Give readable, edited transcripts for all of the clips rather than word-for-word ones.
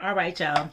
All right, y'all.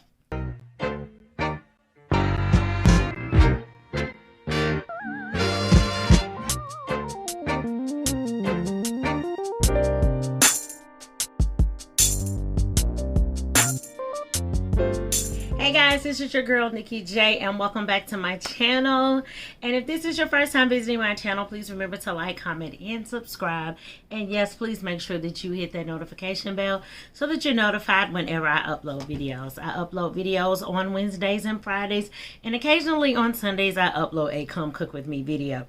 Hey guys, this is your girl Niki J, and welcome back to my channel. And if this is your first time visiting my channel, please remember to like, comment, and subscribe. And yes, please make sure that you hit that notification bell so that you're notified whenever I upload videos. I upload videos on Wednesdays and Fridays, and occasionally on Sundays I upload a Come Cook With Me video.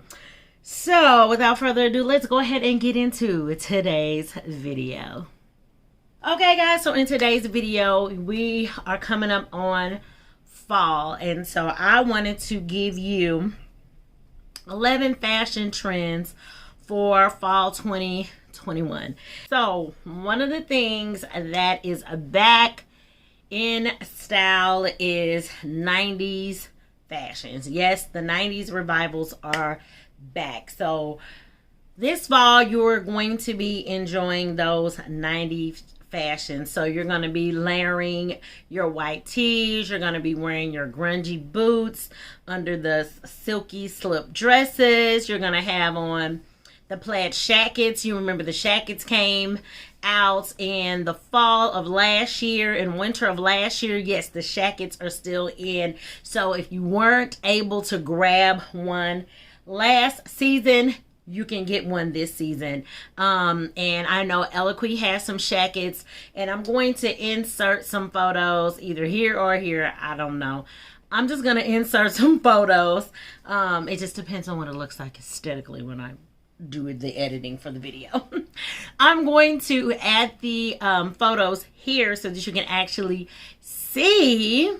So without further ado, let's go ahead and get into today's video. Okay guys, so in today's video, we are coming up on fall, and so I wanted to give you 11 fashion trends for fall 2021. So one of the things that is back in style is 90s fashions. Yes, the 90s revivals are back. So this fall, you're going to be enjoying those 90s fashion. So you're going to be layering your white tees, you're going to be wearing your grungy boots under the silky slip dresses, you're going to have on the plaid shackets. You remember the shackets came out in the fall of last year and winter of last year. Yes, the shackets are still in. So if you weren't able to grab one last season, you can get one this season. And I know Eloquy has some shackets, and I'm going to insert some photos either here or here. I don't know. I'm just going to insert some photos. It just depends on what it looks like aesthetically when I do the editing for the video. I'm going to add the photos here so that you can actually see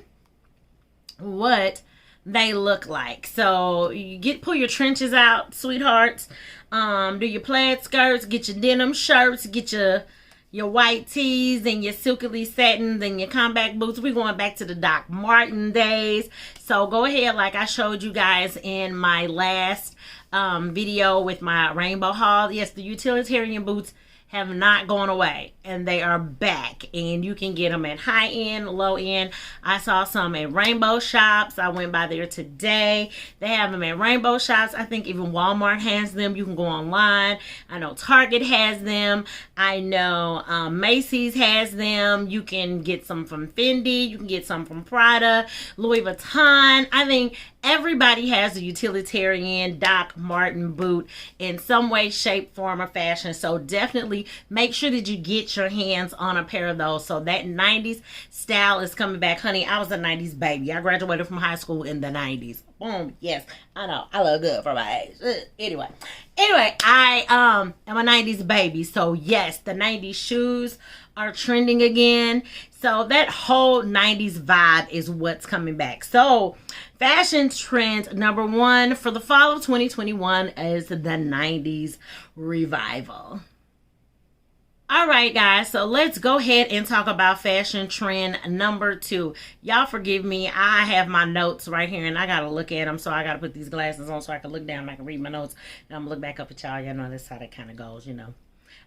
what they look like. So you pull your trenches out, sweethearts. Do your plaid skirts, get your denim shirts, get your white tees and your silkily satins and your combat boots. We're going back to the Doc Martin days. So go ahead, like I showed you guys in my last video with my rainbow haul. Yes, the utilitarian boots have not gone away, and they are back, and you can get them at high end, low end. I saw some at rainbow shops. I went by there today. They have them at rainbow shops. I think even Walmart has them. You can go online. I know Target has them. I know Macy's has them. You can get some from Fendi. You can get some from Prada, Louis Vuitton. I think everybody has a utilitarian Doc Martin boot in some way, shape, form, or fashion. So definitely make sure that you get your hands on a pair of those. So that 90s style is coming back. Honey, I was a 90s baby. I graduated from high school in the 90s. Boom. Yes, I know. I look good for my age. Anyway, I am a 90s baby. So yes, the 90s shoes are trending again. So that whole 90s vibe is what's coming back. So fashion trend number one for the fall of 2021 is the 90s revival. All right, guys, so let's go ahead and talk about fashion trend number two. Y'all forgive me. I have my notes right here, and I got to look at them, so I got to put these glasses on so I can look down and I can read my notes. And I'm going to look back up at y'all. Y'all know that's how that kind of goes, you know.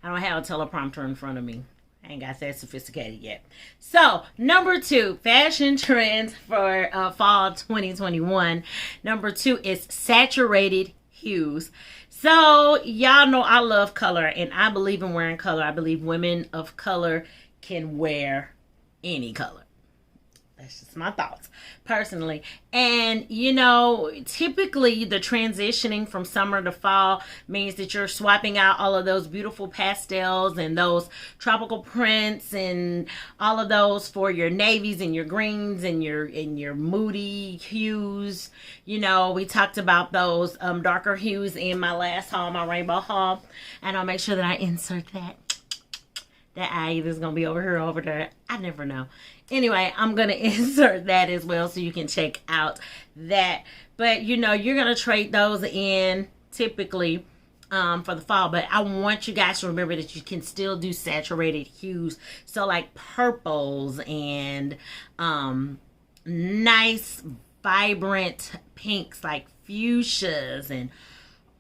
I don't have a teleprompter in front of me. I ain't got that sophisticated yet. So, number two, fashion trends for fall 2021. Number two is saturated hues. So, y'all know I love color, and I believe in wearing color. I believe women of color can wear any color. That's just my thoughts personally. And you know, typically the transitioning from summer to fall means that you're swapping out all of those beautiful pastels and those tropical prints and all of those for your navies and your greens and your moody hues. You know, we talked about those darker hues in my last haul, my rainbow haul, and I'll make sure that I insert that. That eye either is going to be over here or over there. I never know. Anyway, I'm going to insert that as well so you can check out that. But, you know, you're going to trade those in typically for the fall. But I want you guys to remember that you can still do saturated hues. So, like purples and nice, vibrant pinks like fuchsias and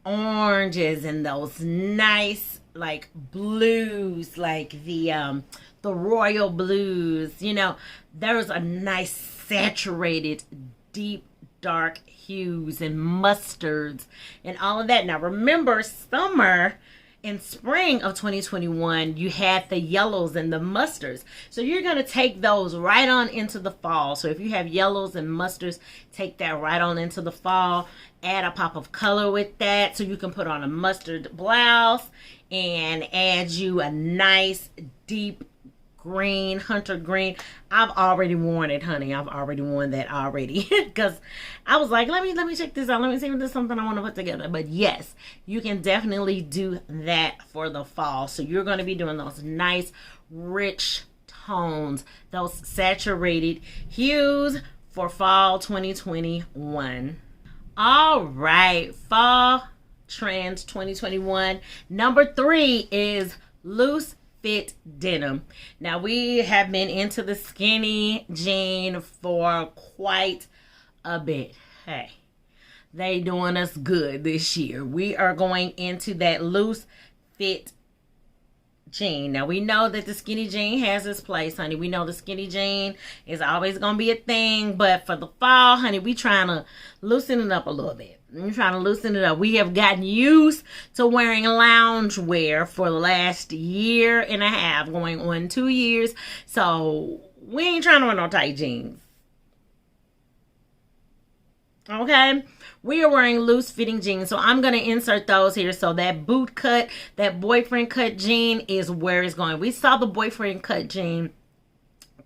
oranges and those nice like blues, like the royal blues. You know, there's a nice saturated, deep, dark hues and mustards and all of that. Now remember, summer and spring of 2021, you had the yellows and the mustards. So you're going to take those right on into the fall. So if you have yellows and mustards, take that right on into the fall. Add a pop of color with that so you can put on a mustard blouse and add you a nice deep green, hunter green. I've already worn it, honey. I've already worn that already because I was like, let me check this out. Let me see if there's something I want to put together. But yes, you can definitely do that for the fall. So you're going to be doing those nice, rich tones, those saturated hues for fall 2021. All right, fall trends 2021. Number 3 is loose fit denim. Now we have been into the skinny jean for quite a bit. Hey, they doing us good this year. We are going into that loose fit jean. Now we know that the skinny jean has its place, honey. We know the skinny jean is always gonna be a thing, but for the fall, honey, we trying to loosen it up a little bit. We're trying to loosen it up. We have gotten used to wearing lounge wear for the last year and a half, going on 2 years. So we ain't trying to wear no tight jeans. Okay? We are wearing loose fitting jeans. So I'm going to insert those here. So that boot cut, that boyfriend cut jean is where it's going. We saw the boyfriend cut jean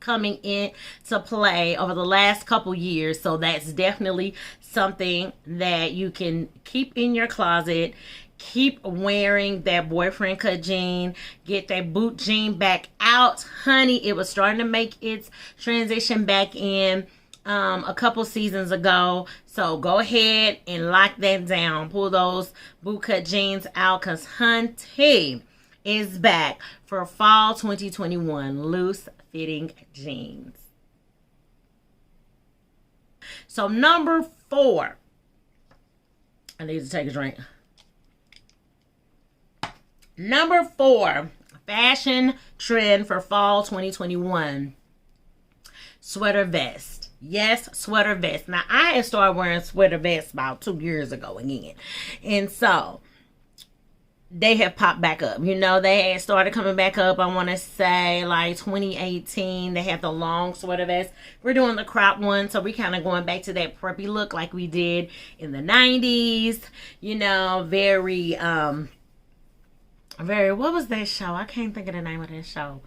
coming in to play over the last couple years, so that's definitely something that you can keep in your closet. Keep wearing that boyfriend cut jean. Get that boot jean back out, honey. It was starting to make its transition back in a couple seasons ago, so go ahead and lock that down. Pull those boot cut jeans out, because hunty is back for fall 2021 loose fitting jeans. So number 4, I need to take a drink. Number 4 fashion trend for fall 2021, sweater vest. Yes, sweater vest. Now I had started wearing sweater vests about 2 years ago again, and so they have popped back up. You know, they had started coming back up, I want to say, like 2018. They had the long sweater vest. We're doing the crop one, so we kind of going back to that preppy look like we did in the 90s. You know, very, what was that show? I can't think of the name of that show.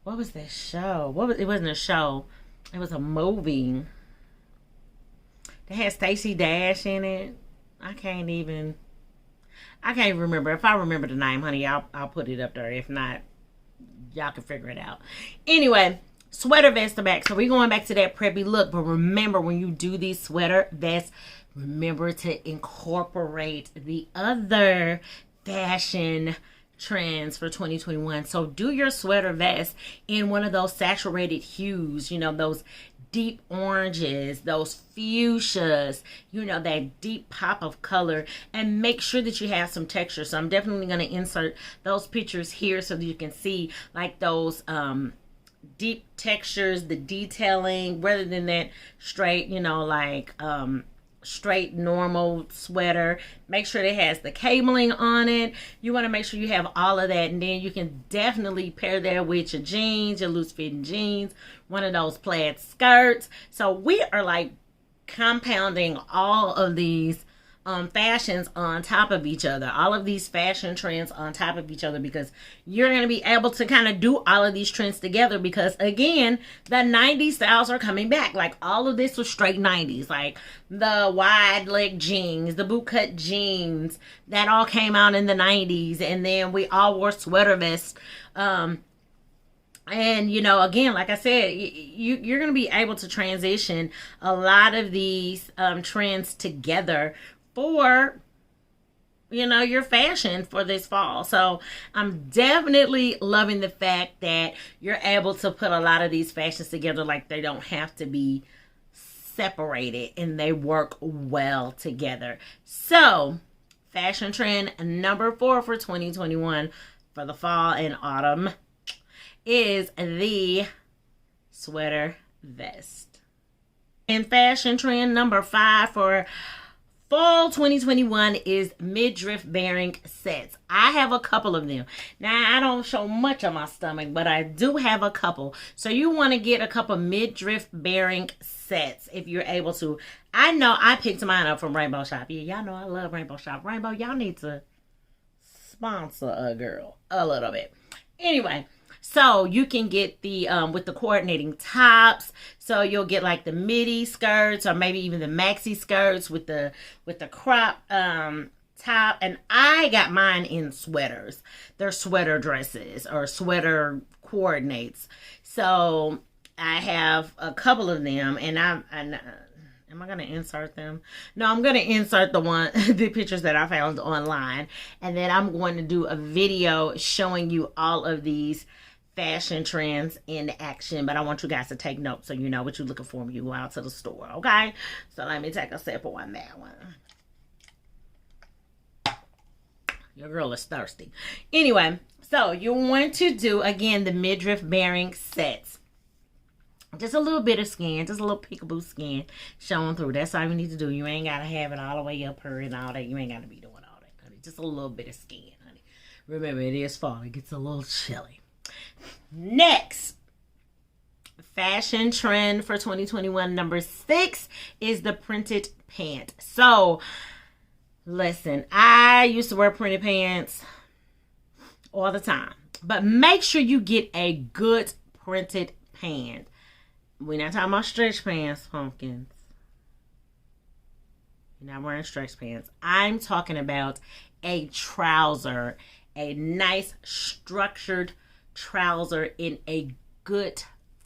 What was that show? It wasn't a show. It was a movie. They had Stacey Dash in it. I can't even remember. If I remember the name, honey, I'll put it up there. If not, y'all can figure it out. Anyway, sweater vest are back. So we're going back to that preppy look. But remember, when you do these sweater vests, remember to incorporate the other fashion trends for 2021. So do your sweater vest in one of those saturated hues, you know, those deep oranges, those fuchsias, you know, that deep pop of color, and make sure that you have some texture. So I'm definitely going to insert those pictures here so that you can see like those deep textures, the detailing, rather than that straight, you know, like straight normal sweater. Make sure it has the cabling on it. You want to make sure you have all of that, and then you can definitely pair that with your jeans, your loose fitting jeans, one of those plaid skirts. So we are like compounding all of these fashions on top of each other, all of these fashion trends on top of each other, because you're going to be able to kind of do all of these trends together, because again, the 90s styles are coming back. Like all of this was straight 90s, like the wide leg jeans, the boot cut jeans, that all came out in the 90s, and then we all wore sweater vests. And, you know, again, like I said, you're going to be able to transition a lot of these trends together for, you know, your fashion for this fall. So I'm definitely loving the fact that you're able to put a lot of these fashions together. Like they don't have to be separated, and they work well together. So fashion trend number 4 for 2021, for the fall and autumn is the sweater vest. And fashion trend number 5 for fall 2021 is midriff bearing sets. I have a couple of them. Now, I don't show much of my stomach, but I do have a couple. So you want to get a couple midriff bearing sets if you're able to. I know I picked mine up from Rainbow Shop. Yeah, y'all know I love Rainbow Shop. Rainbow, y'all need to sponsor a girl a little bit. Anyway, so you can get the with the coordinating tops. So you'll get like the midi skirts or maybe even the maxi skirts with the crop top. And I got mine in sweaters. They're sweater dresses or sweater coordinates. So I have a couple of them, and am I going to insert them? No, I'm going to insert the pictures that I found online. And then I'm going to do a video showing you all of these fashion trends in action. But I want you guys to take notes so you know what you're looking for when you go out to the store, okay? So let me take a sip on that one. Your girl is thirsty. Anyway, so you want to do, again, the midriff bearing sets. Just a little bit of skin, just a little peekaboo skin showing through. That's all you need to do. You ain't got to have it all the way up here and all that. You ain't got to be doing all that, honey. Just a little bit of skin, honey. Remember, it is fall. It gets a little chilly. Next, fashion trend for 2021, number 6 is the printed pant. So, listen, I used to wear printed pants all the time. But make sure you get a good printed pant. We're not talking about stretch pants, pumpkins. You're not wearing stretch pants. I'm talking about a trouser. A nice structured trouser in a good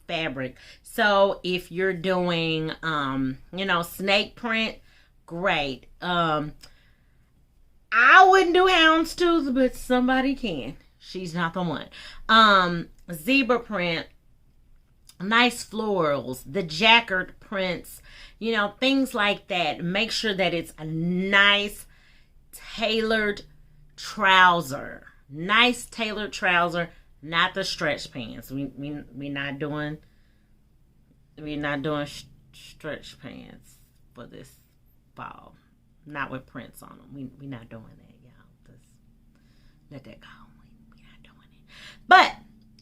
fabric. So if you're doing, snake print, great. I wouldn't do houndstooth, but somebody can. She's not the one. Zebra print. Nice florals, the jacquard prints, things like that. Make sure that it's a nice tailored trouser. Nice tailored trouser, not the stretch pants. We're not doing stretch pants for this fall. Not with prints on them. We're not doing that, y'all. Just let that go. We're not doing it.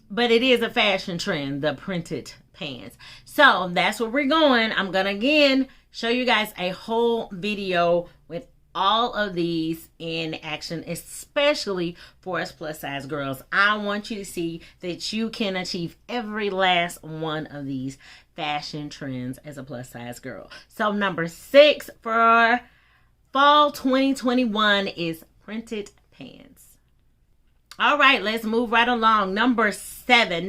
But it is a fashion trend, the printed pants. So that's where we're going. I'm going to, again, show you guys a whole video with all of these in action, especially for us plus size girls. I want you to see that you can achieve every last one of these fashion trends as a plus size girl. So number 6 for fall 2021 is printed pants. All right, let's move right along. Number 7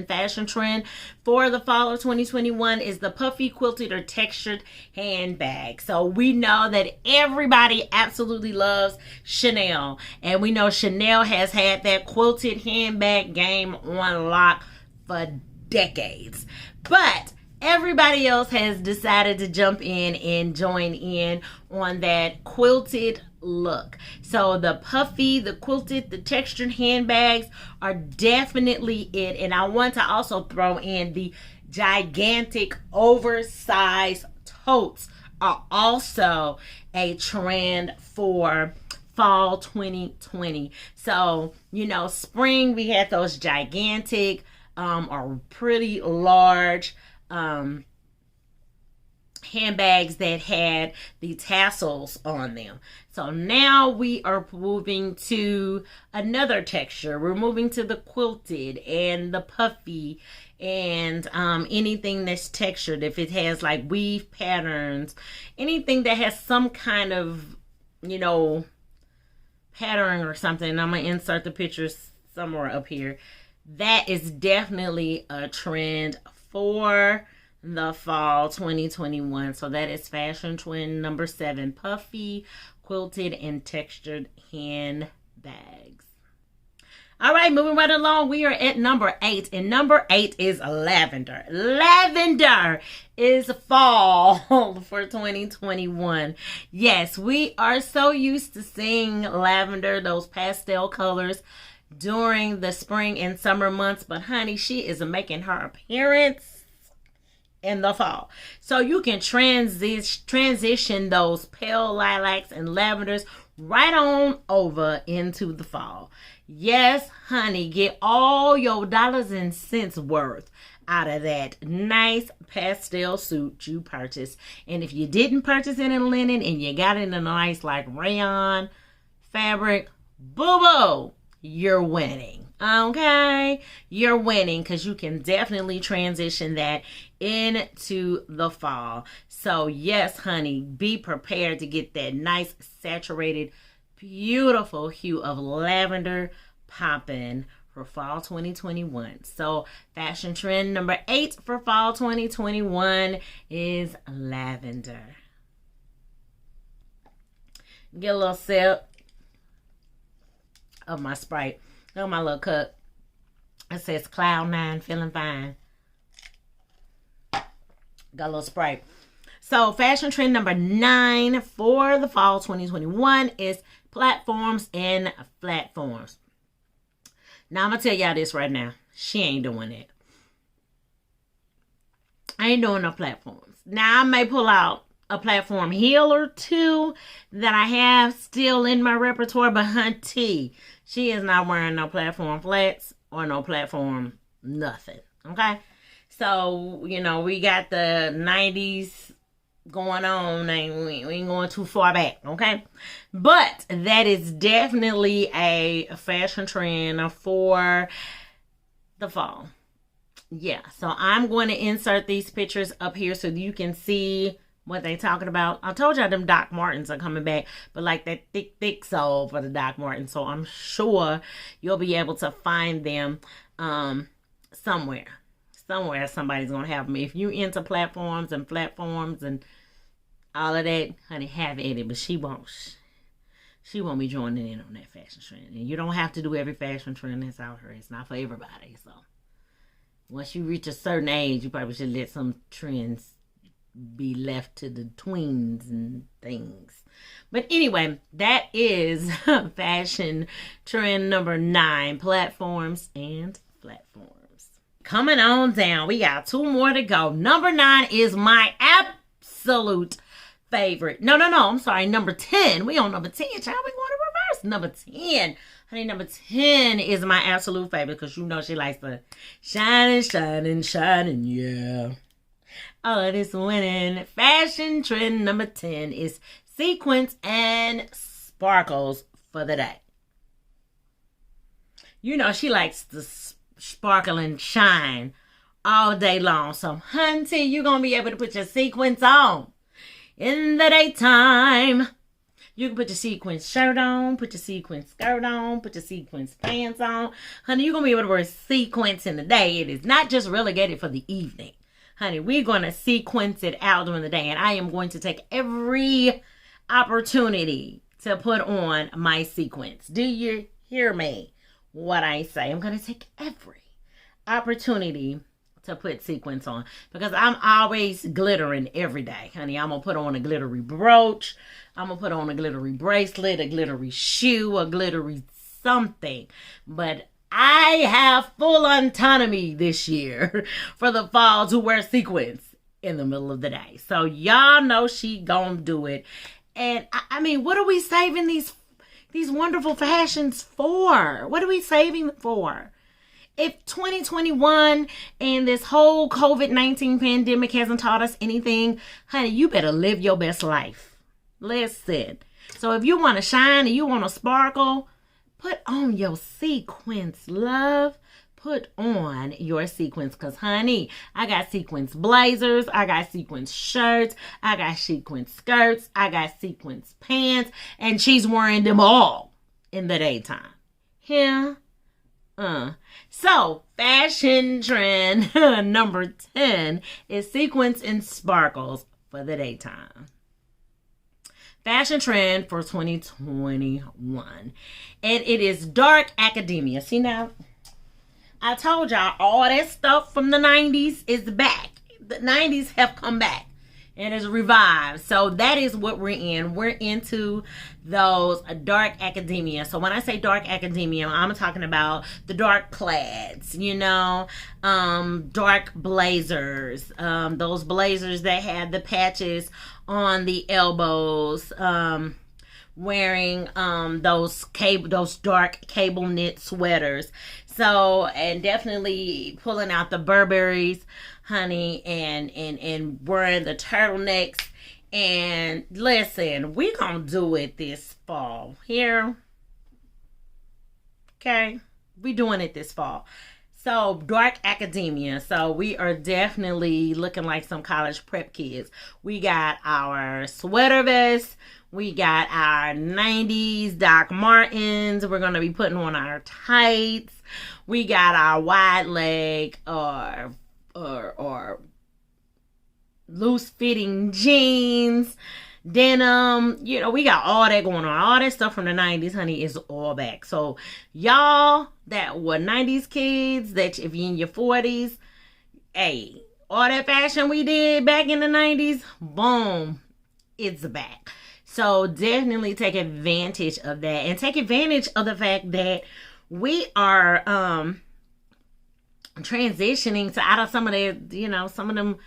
fashion trend for the fall of 2021 is the puffy quilted or textured handbag. So we know that everybody absolutely loves Chanel. And we know Chanel has had that quilted handbag game on lock for decades. But everybody else has decided to jump in and join in on that quilted look. So the puffy, the quilted, the textured handbags are definitely it. And I want to also throw in the gigantic oversized totes are also a trend for fall 2020. So, spring we had those gigantic or pretty large handbags that had the tassels on them. So now we are moving to another texture. We're moving to the quilted and the puffy and anything that's textured. If it has like weave patterns, anything that has some kind of, pattern or something. I'm going to insert the pictures somewhere up here. That is definitely a trend for the fall 2021. So that is fashion trend number 7, puffy, quilted, and textured handbags. All right, moving right along. We are at number 8, and number 8 is lavender. Lavender is fall for 2021. Yes, we are so used to seeing lavender, those pastel colors, during the spring and summer months, but honey, she is making her appearance in the fall. So you can transition those pale lilacs and lavenders right on over into the fall. Yes, honey, get all your dollars and cents worth out of that nice pastel suit you purchased. And if you didn't purchase it in linen and you got it in a nice like rayon fabric, boo-boo, you're winning. Okay, you're winning, because you can definitely transition that into the fall. So yes, honey, be prepared to get that nice saturated, beautiful hue of lavender popping for fall 2021. So fashion trend number 8 for fall 2021 is lavender. Get a little sip of my Sprite. Look at my little cup. It says Cloud 9, feeling fine. Got a little Sprite. So fashion trend number 9 for the fall 2021 is platforms and flatforms. Now I'm gonna tell y'all this right now. She ain't doing it. I ain't doing no platforms. Now I may pull out a platform heel or two that I have still in my repertoire, but hunty, she is not wearing no platform flats or no platform nothing. Okay, so you know we got the 90s going on, and we ain't going too far back. Okay, but that is definitely a fashion trend for the fall. Yeah, so I'm going to insert these pictures up here so you can see what they talking about. I told y'all them Doc Martens are coming back, but like that thick sole for the Doc Martens. So I'm sure you'll be able to find them somewhere. Somewhere somebody's going to have them. If you into platforms and all of that, honey, have at it. But she won't be joining in on that fashion trend. And you don't have to do every fashion trend that's out here. It's not for everybody. So once you reach a certain age, you probably should let some trends be left to the tweens and things. But anyway, that is fashion trend number 9, platforms and platforms. Coming on down, we got 2 more to go. Number 9 is my absolute favorite. No, I'm sorry, number 10. We on number 10, child. We going to reverse. Number 10. Honey, number 10 is my absolute favorite, because you know she likes to shining, yeah. Oh, this winning fashion trend number 10 is sequins and sparkles for the day. You know she likes to sparkle and shine all day long. So, hunty, you're going to be able to put your sequins on in the daytime. You can put your sequins shirt on, put your sequins skirt on, put your sequins pants on. Honey, you're going to be able to wear sequins in the day. It is not just relegated for the evening. Honey, we're going to sequence it out during the day. And I am going to take every opportunity to put on my sequins. Do you hear me? What I say? I'm going to take every opportunity to put sequins on, because I'm always glittering every day. Honey, I'm going to put on a glittery brooch. I'm going to put on a glittery bracelet, a glittery shoe, a glittery something. But I have full autonomy this year for the fall to wear sequins in the middle of the day. So y'all know she gonna do it. And I mean, what are we saving these wonderful fashions for? What are we saving them for? If 2021 and this whole COVID-19 pandemic hasn't taught us anything, honey, you better live your best life. Listen. So if you want to shine and you want to sparkle, put on your sequins, love. Put on your sequins, because, honey, I got sequins blazers, I got sequins shirts, I got sequins skirts, I got sequins pants, and she's wearing them all in the daytime. Yeah. So, fashion trend number 10 is sequins and sparkles for the daytime. fashion trend for 2021. And it is dark academia. See now, I told y'all all that stuff from the 90s is back. The 90s have come back and is revived. So that is what we're in. We're into those dark academia. So when I say dark academia, I'm talking about the dark plaids, you know, dark blazers, those blazers that had the patches on the elbows, wearing those dark cable knit sweaters. So, and definitely pulling out the Burberrys, honey, and wearing the turtlenecks. And listen, we gonna do it this fall here. Okay, we doing it this fall. So, dark academia. So, we are definitely looking like some college prep kids. We got our sweater vests. We got our 90s Doc Martens. We're going to be putting on our tights. We got our wide leg or loose fitting jeans, denim. You know, we got all that going on. All that stuff from the 90s, honey, is all back. So y'all that were 90s kids, that if you're in your 40s, hey, all that fashion we did back in the 90s, boom, it's back. So definitely take advantage of that, and take advantage of the fact that we are transitioning to out of some of the, you know, some of them,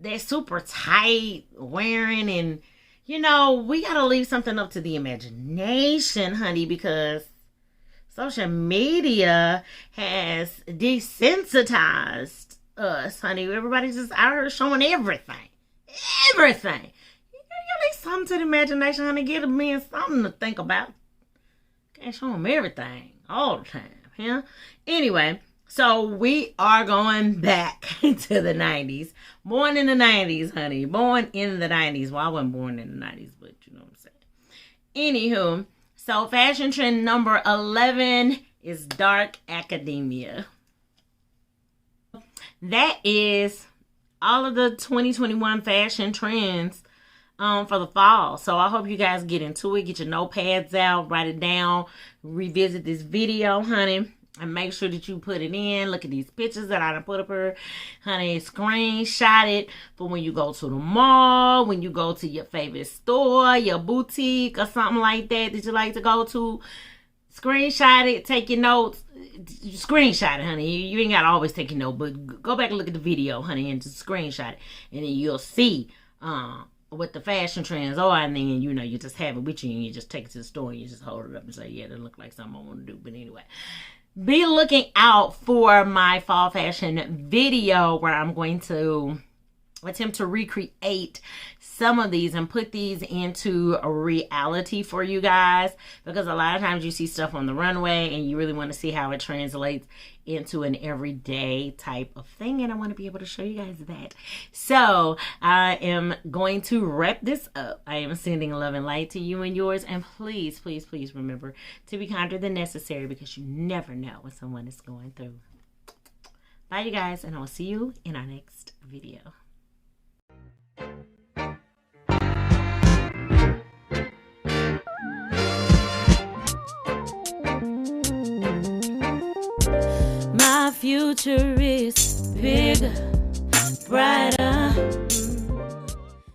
they're super tight wearing, and you know, we gotta leave something up to the imagination, honey, because social media has desensitized us, honey. Everybody's just out here showing everything. Leave something to the imagination, honey. Give a man something to think about. Can't show them everything all the time, yeah? Anyway, so we are going back to the 90s. Born in the 90s, honey. Born in the 90s. Well, I wasn't born in the 90s, but you know what I'm saying. Anywho, so fashion trend number 11 is dark academia. That is all of the 2021 fashion trends for the fall. So I hope you guys get into it. Get your notepads out, write it down, revisit this video, honey, and make sure that you put it in. Look at these pictures that I done put up here, honey. Screenshot it for when you go to the mall, when you go to your favorite store, your boutique, or something like that you like to go to. Screenshot it, take your notes, screenshot it, honey. You ain't got to always take your note, but go back and look at the video, honey, and just screenshot it, and then you'll see what the fashion trends are, and then, you know, you just have it with you, and you just take it to the store, and you just hold it up and say, yeah, that look like something I want to do. But anyway, be looking out for my fall fashion video, where I'm going to attempt to recreate some of these and put these into a reality for you guys, because a lot of times you see stuff on the runway and you really want to see how it translates into an everyday type of thing, and I want to be able to show you guys that. So I am going to wrap this up. I am sending love and light to you and yours, and please, please, please remember to be kinder than necessary, because you never know what someone is going through. Bye, you guys, and I'll see you in our next video. My future is bigger, brighter.